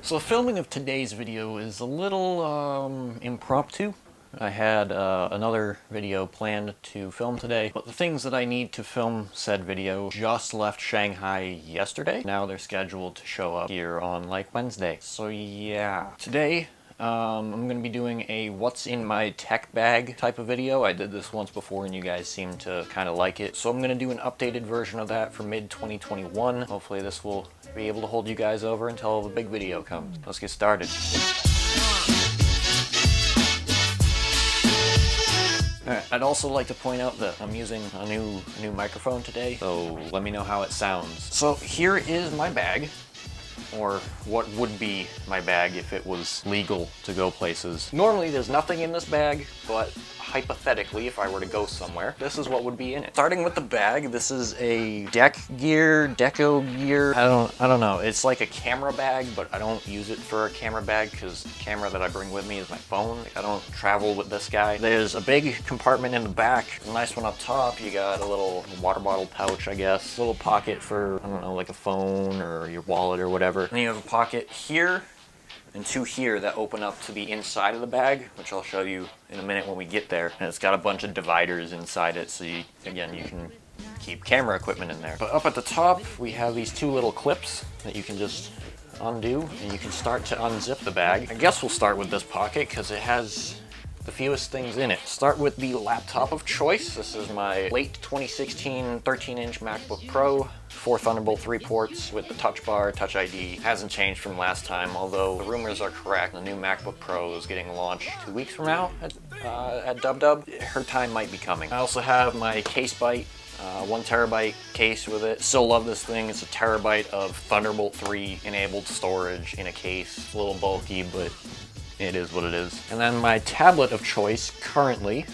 So the filming of today's video is a little impromptu. I had another video planned to film today, but the things that I need to film said video just left Shanghai yesterday. Now they're scheduled to show up here on like Wednesday. So yeah, today I'm going to be doing a what's in my tech bag type of video. I did this once before and you guys seemed to kind of like it. So I'm going to do an updated version of that for mid-2021. Hopefully this will be able to hold you guys over until the big video comes. Let's get started. Alright, I'd also like to point out that I'm using a new microphone today, so let me know how it sounds. So here is my bag, or what would be my bag if it was legal to go places. Normally there's nothing in this bag, but hypothetically, if I were to go somewhere, this is what would be in it. Starting with the bag, this is a deco gear. I don't know. It's like a camera bag, but I don't use it for a camera bag because the camera that I bring with me is my phone. I don't travel with this guy. There's a big compartment in the back, a nice one up top. You got a little water bottle pouch, I guess. A little pocket for, I don't know, like a phone or your wallet or whatever. And then you have a pocket here and two here that open up to the inside of the bag, which I'll show you in a minute when we get there. And it's got a bunch of dividers inside it, so you can keep camera equipment in there. But up at the top, we have these two little clips that you can just undo, and you can start to unzip the bag. I guess we'll start with this pocket because it has the fewest things in it. Start with the laptop of choice. This is my late 2016 13-inch MacBook Pro. 4 Thunderbolt 3 ports with the touch bar, touch ID. Hasn't changed from last time, although the rumors are correct. The new MacBook Pro is getting launched 2 weeks from now at Dub. Her time might be coming. I also have my CaseByte, 1 terabyte case with it. Still love this thing. It's a terabyte of Thunderbolt 3 enabled storage in a case. It's a little bulky, but it is what it is. And then my tablet of choice currently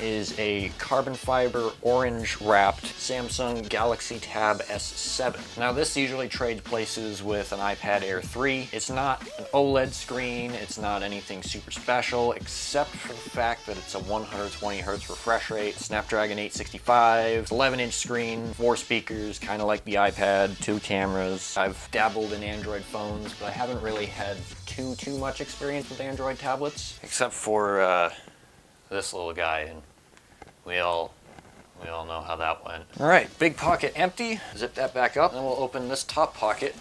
is a carbon fiber orange wrapped Samsung Galaxy Tab S7. Now this usually trades places with an iPad Air 3. It's not an OLED screen, it's not anything super special except for the fact that it's a 120 Hz refresh rate, Snapdragon 865, 11-inch screen, 4 speakers, kind of like the iPad, 2 cameras. I've dabbled in Android phones, but I haven't really had too much experience with Android tablets, except for this little guy, and we all know how that went. All right, big pocket empty. Zip that back up, and then we'll open this top pocket.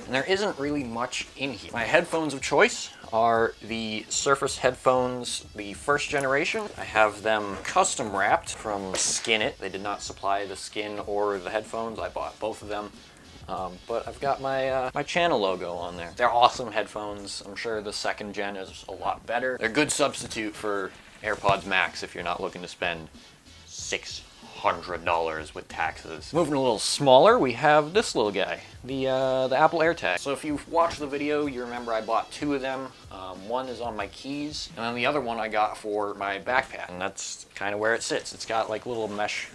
And there isn't really much in here. My headphones of choice are the Surface headphones, the first generation. I have them custom wrapped from Skinit. They did not supply the skin or the headphones. I bought both of them. But I've got my my channel logo on there. They're awesome headphones. I'm sure the second gen is a lot better. They're a good substitute for AirPods Max if you're not looking to spend $600 with taxes. Moving a little smaller, we have this little guy, the Apple AirTag. So if you've watched the video, you remember I bought 2 of them. One is on my keys, and then the other one I got for my backpack, and that's kind of where it sits. It's got like little mesh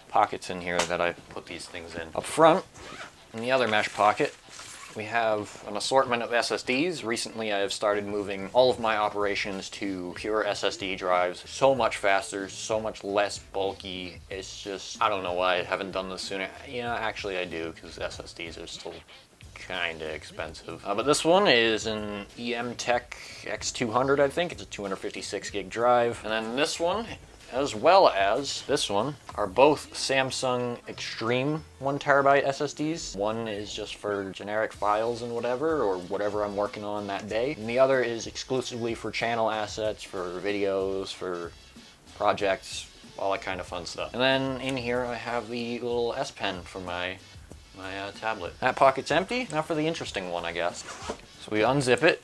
pockets in here that I put these things in. Up front, in the other mesh pocket, we have an assortment of SSDs. Recently I have started moving all of my operations to pure SSD drives. So much faster, so much less bulky. It's just, I don't know why I haven't done this sooner. You know, actually I do, because SSDs are still kind of expensive. But this one is an EMTech X200, I think. It's a 256 gig drive. And then this one, as well as this one, are both Samsung Extreme 1 terabyte SSDs. One is just for generic files and whatever, or whatever I'm working on that day. And the other is exclusively for channel assets, for videos, for projects, all that kind of fun stuff. And then in here I have the little S Pen for my tablet. That pocket's empty. Now for the interesting one, I guess. So we unzip it,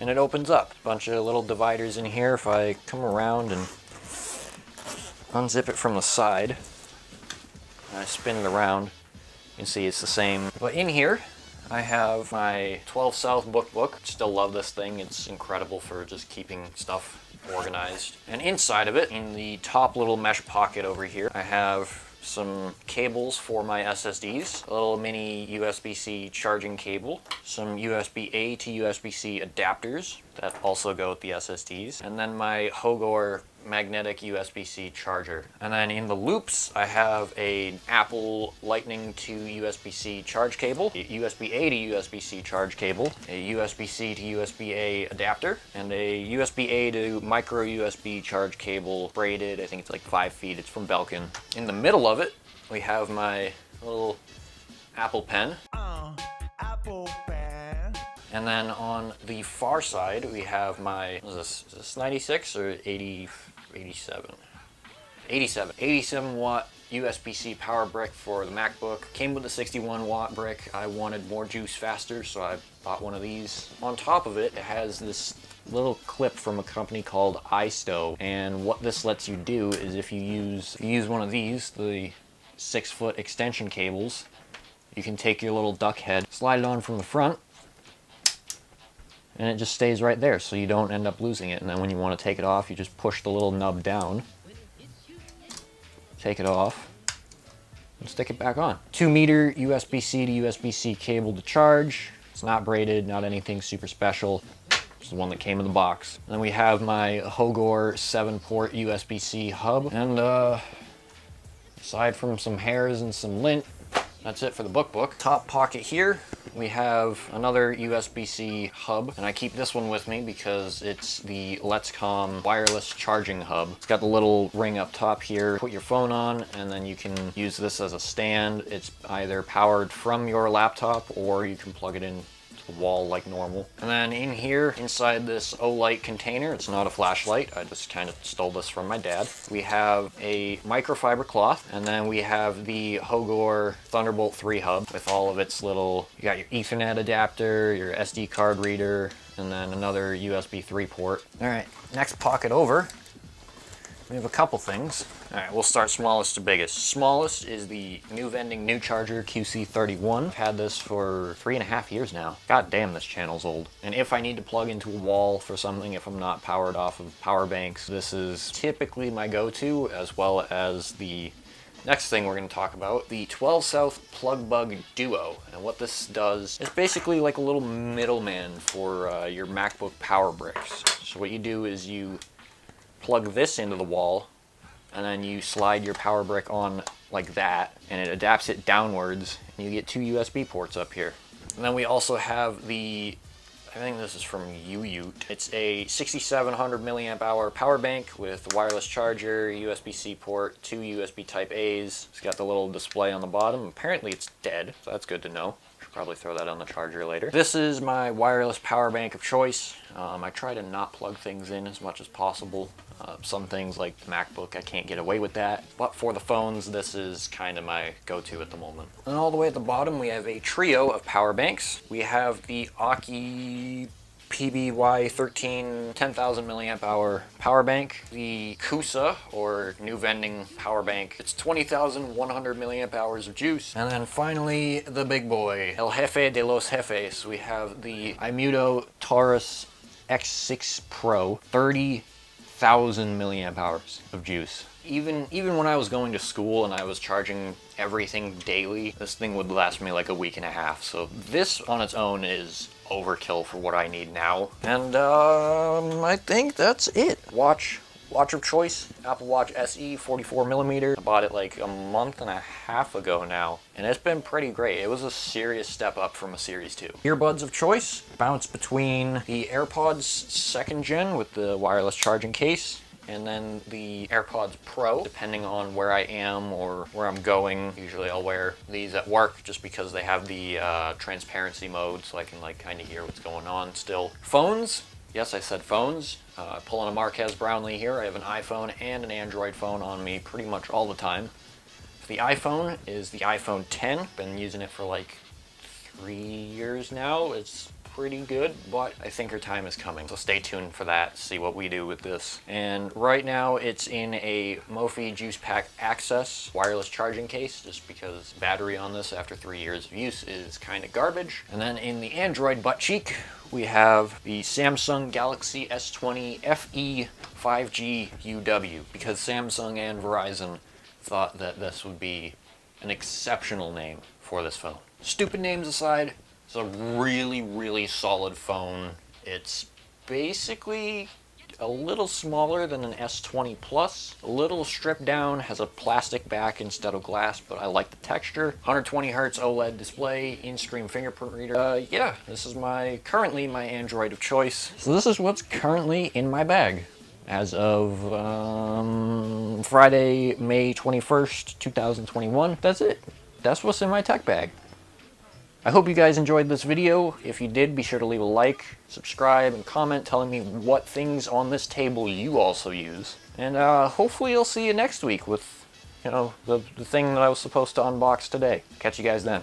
and it opens up. A bunch of little dividers in here. If I come around and unzip it from the side, and I spin it around, you can see it's the same. But in here, I have my 12 South book. Still love this thing. It's incredible for just keeping stuff organized. And inside of it, in the top little mesh pocket over here, I have some cables for my SSDs, a little mini USB-C charging cable, some USB-A to USB-C adapters, that also go with the SSDs. And then my Hogor magnetic USB-C charger. And then in the loops, I have a Apple Lightning to USB-C charge cable, a USB-A to USB-C charge cable, a USB-C to USB-A adapter, and a USB-A to micro USB charge cable braided. I think it's like 5 feet. It's from Belkin. In the middle of it, we have my little Apple Pen. Apple Pen. And then on the far side, we have my, what is this 96 or 80? 87 watt USB-C power brick for the MacBook. Came with a 61 watt brick. I wanted more juice faster, so I bought one of these. On top of it, it has this little clip from a company called iStow, and what this lets you do is if you use one of these, the 6-foot extension cables, you can take your little duck head, slide it on from the front, and it just stays right there, so you don't end up losing it. And then when you want to take it off, you just push the little nub down, take it off, and stick it back on. 2-meter USB-C to USB-C cable to charge. It's not braided, not anything super special. It's the one that came in the box. And then we have my Hogor 7-port USB-C hub. And aside from some hairs and some lint, that's it for the book. Top pocket here, we have another USB-C hub, and I keep this one with me because it's the Letscom wireless charging hub. It's got the little ring up top here. Put your phone on, and then you can use this as a stand. It's either powered from your laptop, or you can plug it in the wall like normal. And then in here, inside this Olight container, it's not a flashlight, I just kind of stole this from my dad. We have a microfiber cloth, and then we have the Hogor Thunderbolt 3 hub with all of its little, you got your Ethernet adapter, your SD card reader, and then another USB 3 port. All right, next pocket over, we have a couple things. All right, we'll start smallest to biggest. Smallest is the New Vending New Charger QC31. I've had this for 3.5 years now. God damn, this channel's old. And if I need to plug into a wall for something, if I'm not powered off of power banks, this is typically my go-to, as well as the next thing we're going to talk about, the 12 South Plug Bug Duo. And what this does, it's basically like a little middleman for your MacBook power bricks. So what you do is you plug this into the wall, and then you slide your power brick on like that, and it adapts it downwards, and you get 2 USB ports up here. And then we also have the, I think this is from UUT. It's a 6700 milliamp hour power bank with a wireless charger, USB-C port, 2 USB Type A's. It's got the little display on the bottom. Apparently it's dead, so that's good to know. Should probably throw that on the charger later. This is my wireless power bank of choice. I try to not plug things in as much as possible. Some things like the MacBook, I can't get away with that. But for the phones, this is kind of my go-to at the moment. And all the way at the bottom, we have a trio of power banks. We have the Aki PBY13 10,000 milliamp hour power bank, the Kusa or New Vending power bank. It's 20,100 milliamp hours of juice. And then finally, the big boy, El Jefe de los Jefes. We have the Imudo Taurus X6 Pro, 30,000 milliamp hours of juice. Even when I was going to school and I was charging everything daily, this thing would last me like a week and a half. So this on its own is overkill for what I need now. And I think that's it. Watch of choice, Apple Watch SE 44mm. I bought it like a month and a half ago now, and it's been pretty great. It was a serious step up from a Series 2. Earbuds of choice, bounce between the AirPods 2nd gen with the wireless charging case, and then the AirPods Pro, depending on where I am or where I'm going. Usually I'll wear these at work just because they have the transparency mode, so I can like kind of hear what's going on still. Phones, yes, I said phones. Pulling a Marquez Brownlee here. I have an iPhone and an Android phone on me pretty much all the time. The iPhone is the iPhone 10. Been using it for like 3 years now. It's pretty good, but I think her time is coming. So stay tuned for that, see what we do with this. And right now it's in a Mophie Juice Pack Access wireless charging case, just because battery on this after 3 years of use is kind of garbage. And then in the Android butt cheek, we have the Samsung Galaxy S20 FE 5G UW, because Samsung and Verizon thought that this would be an exceptional name for this phone. Stupid names aside, it's a really, really solid phone. It's basically a little smaller than an S20 Plus, a little stripped down, has a plastic back instead of glass, but I like the texture. 120 hertz OLED display, in-screen fingerprint reader. Yeah, this is currently my Android of choice. So this is what's currently in my bag as of Friday, May 21st, 2021. That's it. That's what's in my tech bag. I hope you guys enjoyed this video. If you did, be sure to leave a like, subscribe, and comment telling me what things on this table you also use. And hopefully I'll see you next week with, the thing that I was supposed to unbox today. Catch you guys then.